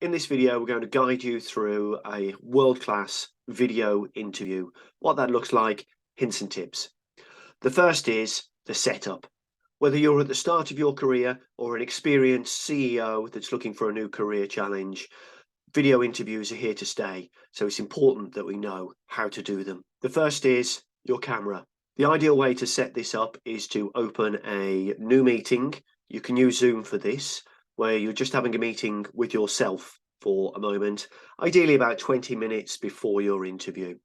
In this video, we're going to guide you through a world-class video interview, what that looks like, hints and tips. The first is the setup. Whether you're at the start of your career or an experienced CEO that's looking for a new career challenge, video interviews are here to stay. So it's important that we know how to do them. The first is your camera. The ideal way to set this up is to open a new meeting. You can use Zoom for this, where you're just having a meeting with yourself for a moment, ideally about 20 minutes before your interview.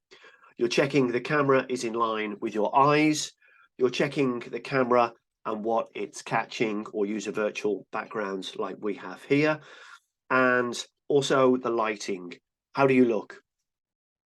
You're checking the camera is in line with your eyes. You're checking the camera and what it's catching, or use a virtual background like we have here. And also the lighting. How do you look?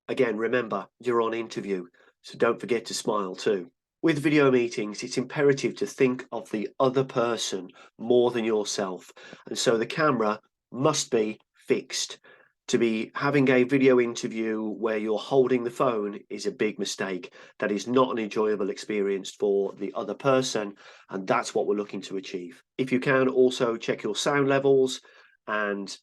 Again, remember, you're on interview, so don't forget to smile too. With video meetings, it's imperative to think of the other person more than yourself. And so the camera must be fixed. To be having a video interview where you're holding the phone is a big mistake. That is not an enjoyable experience for the other person, and that's what we're looking to achieve. If you can, also check your sound levels, and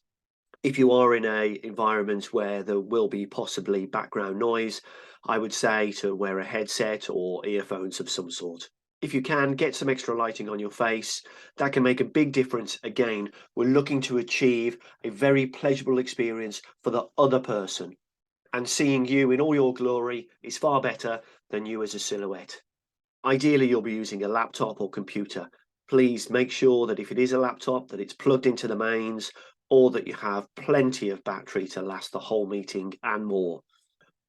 if you are in a environment where there will be possibly background noise, I would say to wear a headset or earphones of some sort. If you can, get some extra lighting on your face. That can make a big difference. Again, we're looking to achieve a very pleasurable experience for the other person. And seeing you in all your glory is far better than you as a silhouette. Ideally, you'll be using a laptop or computer. Please make sure that if it is a laptop, that it's plugged into the mains, or that you have plenty of battery to last the whole meeting and more.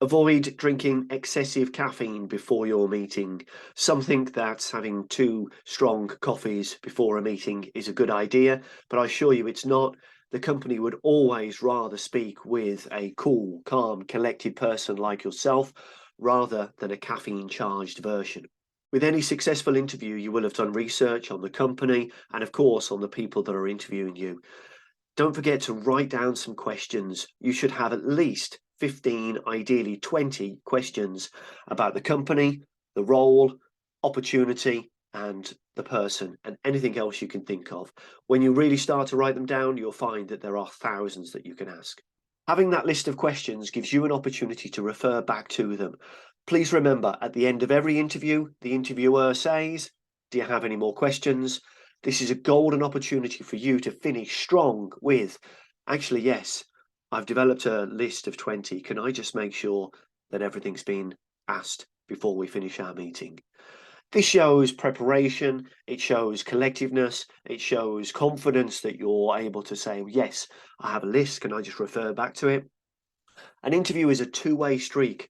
Avoid drinking excessive caffeine before your meeting. Some think that having two strong coffees before a meeting is a good idea, but I assure you it's not. The company would always rather speak with a cool, calm, collected person like yourself rather than a caffeine-charged version. With any successful interview, you will have done research on the company and, of course, on the people that are interviewing you. Don't forget to write down some questions. You should have at least 15, ideally 20 questions about the company, the role, opportunity, and the person, and anything else you can think of. When you really start to write them down, you'll find that there are thousands that you can ask. Having that list of questions gives you an opportunity to refer back to them. Please remember, at the end of every interview, the interviewer says, "Do you have any more questions?" This is a golden opportunity for you to finish strong with, "Actually, yes, I've developed a list of 20. Can I just make sure that everything's been asked before we finish our meeting?" This shows preparation, it shows collectiveness, it shows confidence that you're able to say, "Yes, I have a list. Can I just refer back to it?" An interview is a two-way streak.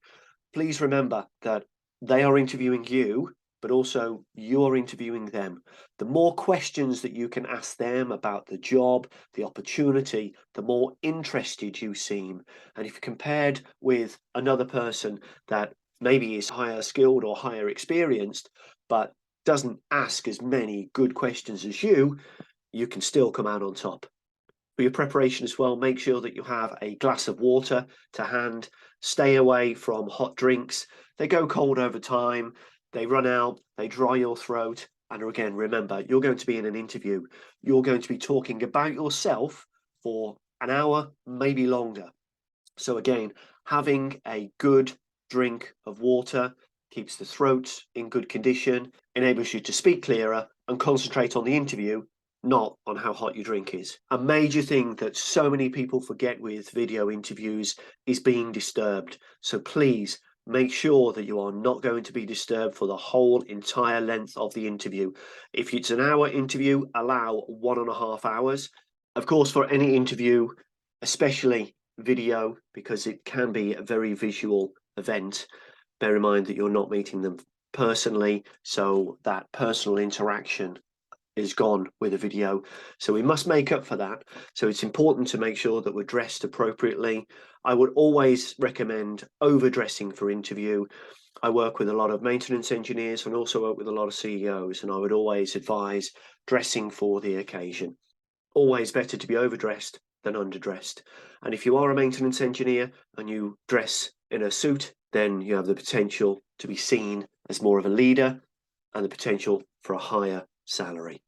Please remember that they are interviewing you, but also you're interviewing them. The more questions that you can ask them about the job, the opportunity, the more interested you seem. And if compared with another person that maybe is higher skilled or higher experienced, but doesn't ask as many good questions as you can still come out on top. For your preparation as well, make sure that you have a glass of water to hand. Stay away from hot drinks. They go cold over time, they run out, they dry your throat. And again, remember, you're going to be in an interview. You're going to be talking about yourself for an hour, maybe longer. So again, having a good drink of water keeps the throat in good condition, enables you to speak clearer and concentrate on the interview, not on how hot your drink is. A major thing that so many people forget with video interviews is being disturbed. So please make sure that you are not going to be disturbed for the whole entire length of the interview. If it's an hour interview, allow 1.5 hours. Of course, for any interview, especially video, because it can be a very visual event, bear in mind that you're not meeting them personally, so that personal interaction is gone with a video. So we must make up for that. So it's important to make sure that we're dressed appropriately. I would always recommend overdressing for interview. I work with a lot of maintenance engineers and also work with a lot of CEOs, and I would always advise dressing for the occasion. Always better to be overdressed than underdressed. And if you are a maintenance engineer and you dress in a suit, then you have the potential to be seen as more of a leader and the potential for a higher salary.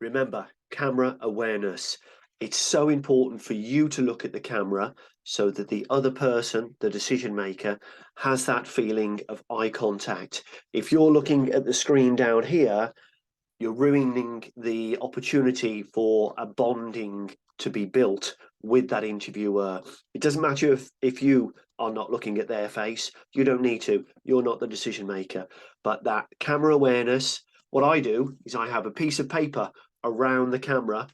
Remember, camera awareness. It's so important for you to look at the camera so that the other person, the decision maker, has that feeling of eye contact. If you're looking at the screen down here, you're ruining the opportunity for a bonding to be built with that interviewer. It doesn't matter if you are not looking at their face, you don't need to, you're not the decision maker. But that camera awareness, what I do is I have a piece of paper around the camera,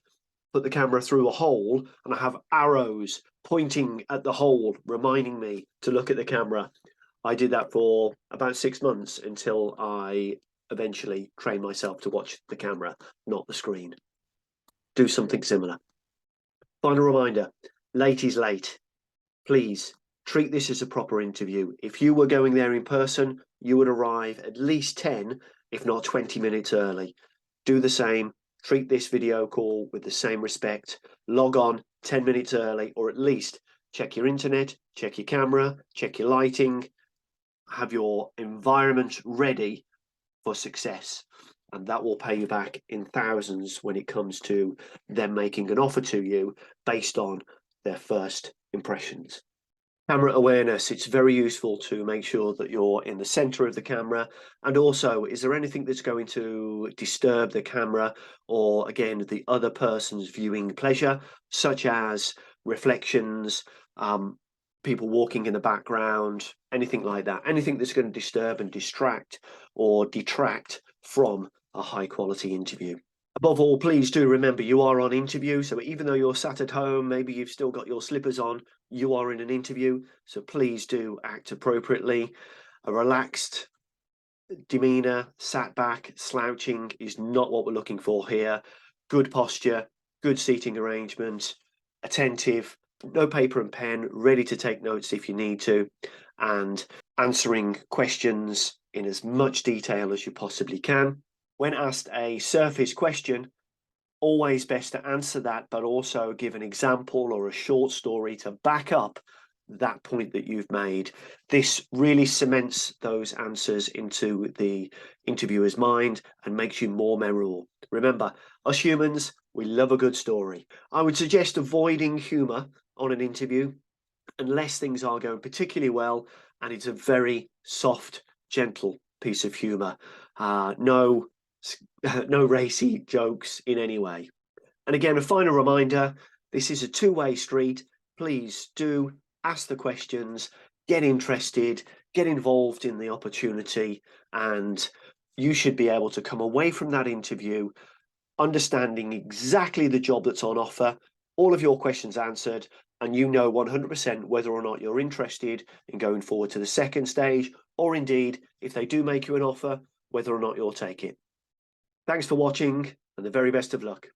put the camera through a hole, and I have arrows pointing at the hole, reminding me to look at the camera. I did that for about 6 months until I eventually train myself to watch the camera, not the screen. Do something similar. Final reminder, late is late. Please treat this as a proper interview. If you were going there in person, you would arrive at least 10, if not 20 minutes early. Do the same. Treat this video call with the same respect. Log on 10 minutes early, or at least check your internet, check your camera, check your lighting, have your environment ready for success, and that will pay you back in thousands when it comes to them making an offer to you based on their first impressions. Camera awareness, it's very useful to make sure that you're in the center of the camera, and also, is there anything that's going to disturb the camera or, again, the other person's viewing pleasure, such as reflections, people walking in the background, anything like that, anything that's going to disturb and distract or detract from a high quality interview. Above all, please do remember you are on interview. So even though you're sat at home, maybe you've still got your slippers on, you are in an interview. So please do act appropriately. A relaxed demeanor, sat back, slouching is not what we're looking for here. Good posture, good seating arrangement, attentive, no paper and pen, ready to take notes if you need to, and answering questions in as much detail as you possibly can. When asked a surface question, always best to answer that, but also give an example or a short story to back up that point that you've made. This really cements those answers into the interviewer's mind and makes you more memorable. Remember, us humans, we love a good story. I would suggest avoiding humour on an interview unless things are going particularly well and it's a very soft, gentle piece of humour. No racy jokes in any way. And again, a final reminder, this is a two-way street. Please do ask the questions, get interested, get involved in the opportunity, and you should be able to come away from that interview understanding exactly the job that's on offer, all of your questions answered, and you know 100% whether or not you're interested in going forward to the second stage, or indeed, if they do make you an offer, whether or not you'll take it. Thanks for watching, and the very best of luck.